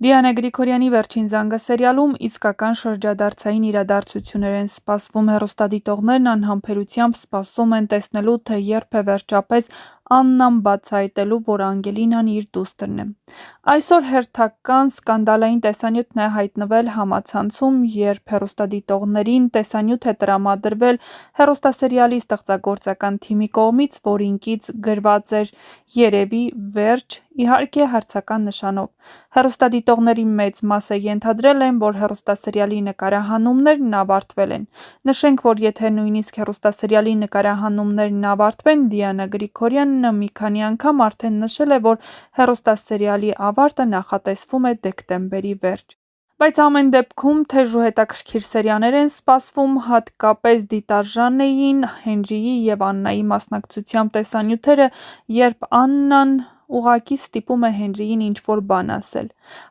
Դիանա Գրիգորյանի վերջին զանգը սերիալում իսկական շրջադարձային իրադարձություններ են սպասվում, հեռուստադիտողներն անհամբերությամբ սպասում են տեսնելու, թե երբ է վերջապես Աննան բացահայտելու, որ Անգելինան իր դուստրն է։ Այսօր հերթական սկանդալային տեսանյութն է հայտնվել համացանցում, երբ հեռուստադիտողներին տեսանյութ է տրամադրվել հեռուստասերիալի ստեղծագործական թիմի կողմից, որին կից գրված էր «Երևի վերջ», իհարկե հարցական նշանով։ Հեռուստադիտողների մեծ մասը ենթադրել են, որ հեռուստասերիալի նկարահանումներն ավարտվել են։ Նշենք, որ եթե նույնիսկ հեռուստասերիալի նկարահանումներն ավարտվեն, Դիանա Գրիգորյանը մի քանի անգամ արդեն նշել է, որ հեռուստասերիալի ավարտը նախատեսվում է դեկտեմբերի վերջ։ Բայց ամեն դեպքում թեժ ու հետաքրքիր սերիաներ են սպասվում, հատկապես դիտարժան Հենրիի և Աննայի մասնակցությամբ տեսանյութերը, երբ Աննան ուղղակի ստիպում է Հենրիին ինչ-որ բան ասել։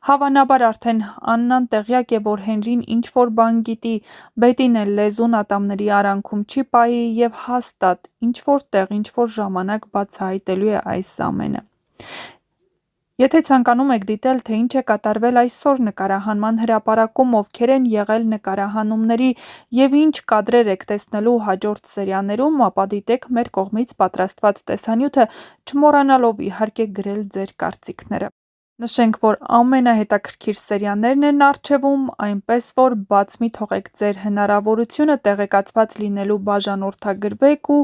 Հավանաբար արդեն Աննան տեղյակ է, որ Հենրին ինչ-որ բան գիտի, Բետին էլ լեզուն ատամների արանքում չի պահի և հաստատ ինչ-որ տեղ, ինչ-որ ժամանակ բացահայտելու է այս ամենը։ Եթե ցանկանում եք դիտել, թե ինչ է կատարվել այսօր նկարահանման հրապարակում, ովքեր են եղել նկարահանումների և ինչ կադրեր եք տեսնելու հաջորդ սերիաներում, ապա դիտեք մեր կողմից պատրաստված տեսանյութը, չմոռանալով իհարկե գրել ձեր կարծիքները։ Նշենք, որ ամենահետաքրքիր սերիաներն են առջևում, այնպես որ բաց մի թողեք ձեր հնարավորությունը, տեղեկացված լինելու բաժանորդագրվեք ու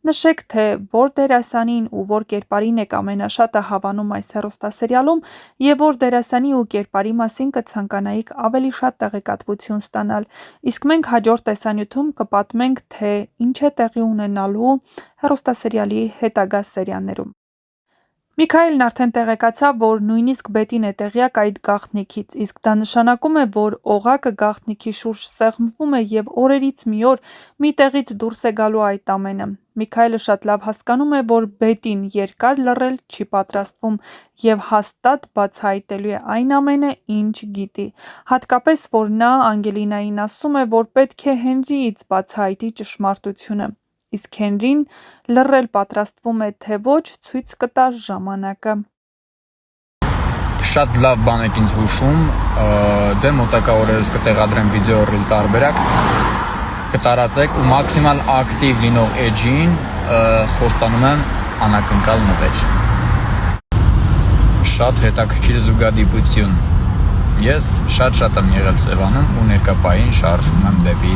նշեք, թե որ դերասանին ու որ կերպարին եք ամենաշատը հավանում այս հեռուստասերիալում և որ դերասանի ու կերպարի մասին կցանկանայիք ավելի շատ տեղեկատվություն ստանալ, իսկ մենք հաջորդ տեսանյութում կպատմենք, թե ինչ է տեղի ունենալու հեռուստասերիալի հետագա սերիաներում։ Միքայելն արդեն տեղեկացավ, որ նույնիսկ Բետին է տեղյակ այդ գաղտնիքից, իսկ դա նշանակում է, որ օղակը գաղտնիքի շուրջ սեղմվում է և օրերից մի օր մի տեղից դուրս է գալու այդ ամենը։ Միքայելը շատ լավ հասկանում է, որ Բետին երկար լռել չի պատրաստվում և հաստատ բացահայտելու է այն ամենը, ինչ գիտի, հատկապես, որ նա Անգելինային ասում է, որ պետք է Հենրիից բացահայտի ճշմարտությունը, իսկ Հենրին լռել պատրաստվում է, թե ոչ, ցույց կտա ժամանակը։ Շատ լավ բան եք ինձ հուշում, դե մոտակա օրերս կտեղադրեմ վիդեո ռիլ տարբերակ, կտարածեք ու մաքսիմալ ակտիվ լինող էջին խոստանում եմ անակնկալ նվեր։ Շատ հետաքրքիր զուգադիպություն։ Ես շատ եմ եղել Սևանում ու ներկա պահին շարժվում եմ դեպի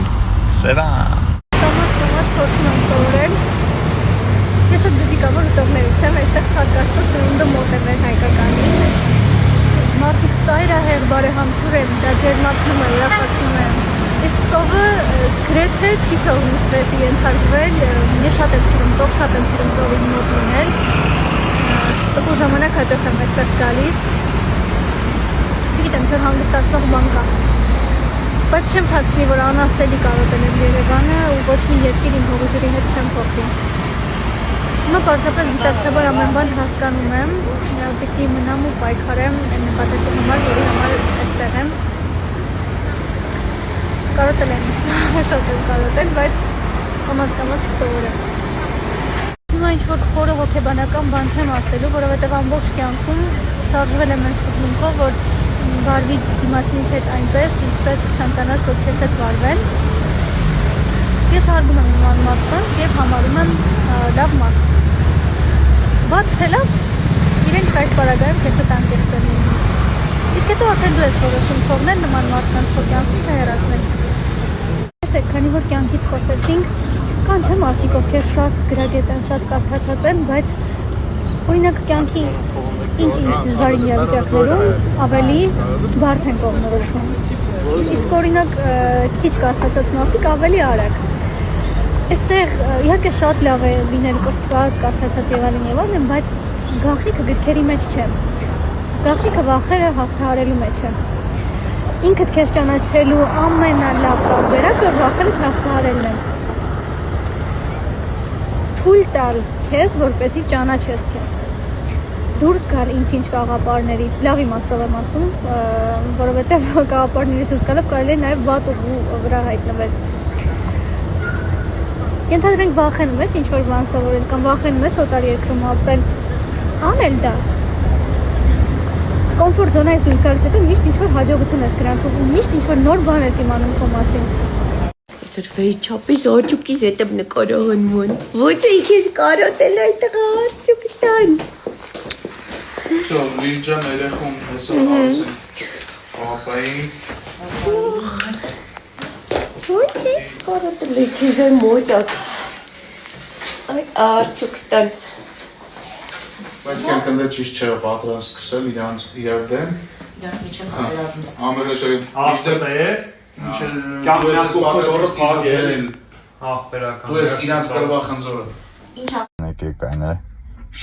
Սևան։ Ստամոց փորձում եմ սովորել։ Ես շատ բզիկավոր ուտողներից եմ, այստեղ փոդքասթը սնունդը մոտ է մեր հայկականին։ Մարդիկ ծայրահեղ բարեհամբույր են, դա ջերմացնում է, ուրախացնում է։ Իսկ ծովը գրեթե չի թողնում ստրեսի ենթարկվել։ Ես շատ եմ սիրում ծով, շատ եմ սիրում ծովի մոտ լինել։ Տկուր ժամանակ հաճախ եմ այստեղ գալիս։ Չգիտեմ, չէ հանգստացնող բան կա։ Բայց չեմ թաքցնի, որ անասելի կարոտել եմ Երևանը ու ոչ մի երկիր իմ հողուջրի հետ չեմ փոխի։ Հիմա պարզապես գիտակցաբար ամեն բան հասկանում եմ, պիտի մնամ ու պայքարեմ այն նպատակի համար, որի համար այստեղ եմ։ Կարոտել եմ, շատ եմ կարոտել, բայց կամաց կսովորեմ։ Հիմա ինչ-որ խորը հոգեբանական բան չեմ ասելու, որովհետև ամբողջ կյանքում շարժվել եմ այն սկզբունքով, որ վարվի դիմացինիդ հետ այնպես, ինչպես կցանկանաս, որ քեզ հետ վարվեն։ Ես հարգում եմ նման մարդկանց և համարում եմ լավ մարդ։ Բայց թե լավ, իրենք այդ պարագայում քեզ հետ անկեղծ են լինում։ Իսկ հետո արդեն դու ես որոշում թողնել նման մարդկանց քո կյանքում, թե հեռացնել։ Տեսեք, քանի որ կյանքից խոսեցինք, կան չէ մարդիկ, ովքեր շատ գրագետ են, շատ կարդացած են, բայց օրինակ կյանքի ինչ դժվար իրավիճակներում ավելի բարդ են կողմնորոշվում։ Իսկ օրինակ քիչ կարդացած մարդիկ ավելի արագ։ Այստեղ իհարկե շատ լավ է լինել կրթված, կարդացած եւ այլն, բայց գաղտնիքը գրքերի մեջ չէ։ Գաղտնիքը վախերը հաղթահարելու մեջ է։ Ինքդ քեզ ճանաչելու ամենալավ տարբերակը վախերը հաղթահարելն է։ Թույլ տալ քեզ, որպեսզի ճանաչես քեզ։ Դուրս գալ ինչ-ինչ կաղապարներից, լավ իմաստով եմ ասում, որովհետև կաղապարներից դուրս գալով կարելի է նաև վատ ուղու վրա հայտնվել։ Ենթադրենք վախենում ես ինչ-որ բան սովորել կամ վախենում ես օտար երկրում ապրել, անել դա։ կոմֆորտ զոնայից դուրս գալուց հետո միշտ ինչ-որ հաջողություն ես գրանցում ու միշտ ինչ-որ նոր բան ես իմանում քո մասին։ Այսօր վերջապես արջուկից հետ եմ նկարահանվում։ Ո՞նց է քեզ կարոտել այդ արջուկտան։ Всё, Լիջան երեխում հեսա հարցին։ Ապային Ո՞նց է կարոտել քեզ մոճակ։ Այդ արջուկտան։ բայց կենքնդը ճիշտ չէ պատրաստ սկսել իրանց իրար դեմ։ Իրանց միջև պատերազմ սկսել։ Ամենաշետ Ախտեր դու ես պատրաստ սկսել։ ախպերական։ Դու ես իրանց կրվա խնձորը։ Եկեք այն է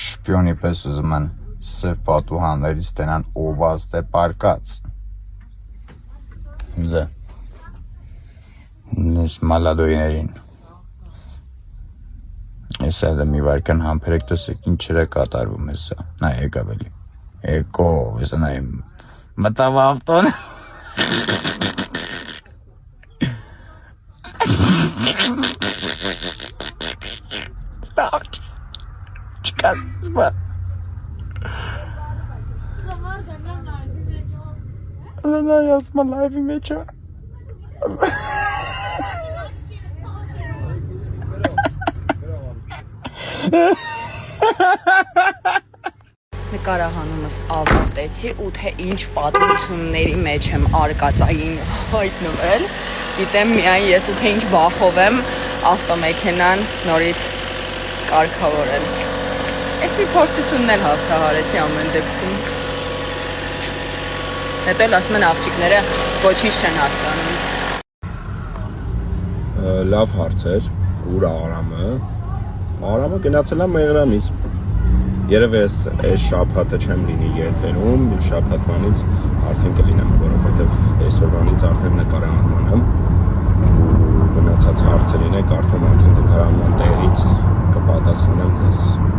շպիոնի պես ուզում են սև պատուհաններից տենան ովաստ է պարկած։ Դե Նես մալադոյներին Ես այլ մի վարկան համբերեք տեսեք ինչեր է կատարվում հեսա Նա եկավ էլի Եկո հեսա նա իմ մտավ ավտոն Չկասից բա Նա ասմա լայվի մեջ է Նկարահանումս ավարտեցի ու թե ինչ պատմությունների մեջ եմ արկածային հայտնվել գիտեմ միայն ես ու թե ինչ բախով եմ ավտոմեքենան նորից կարգավորել Ես մի փորձությունն էլ հաղթահարեցի ամեն դեպքում հետո էլ ասում են աղջիկները ոչինչ չեն հասկանում Լավ հարց էր ուր Արամը գնացել է Մեղրամից Երևի ես այս շաբաթը չեմ լինի եթերում, մինչ շաբաթվանից արդեն կլինեմ, որովհետև այսօրվանից արդեն նկարահանման եմ ու մնացած հարցերին է կարծում արդեն նկարահանման տեղից կպատասխանեմ ձեզ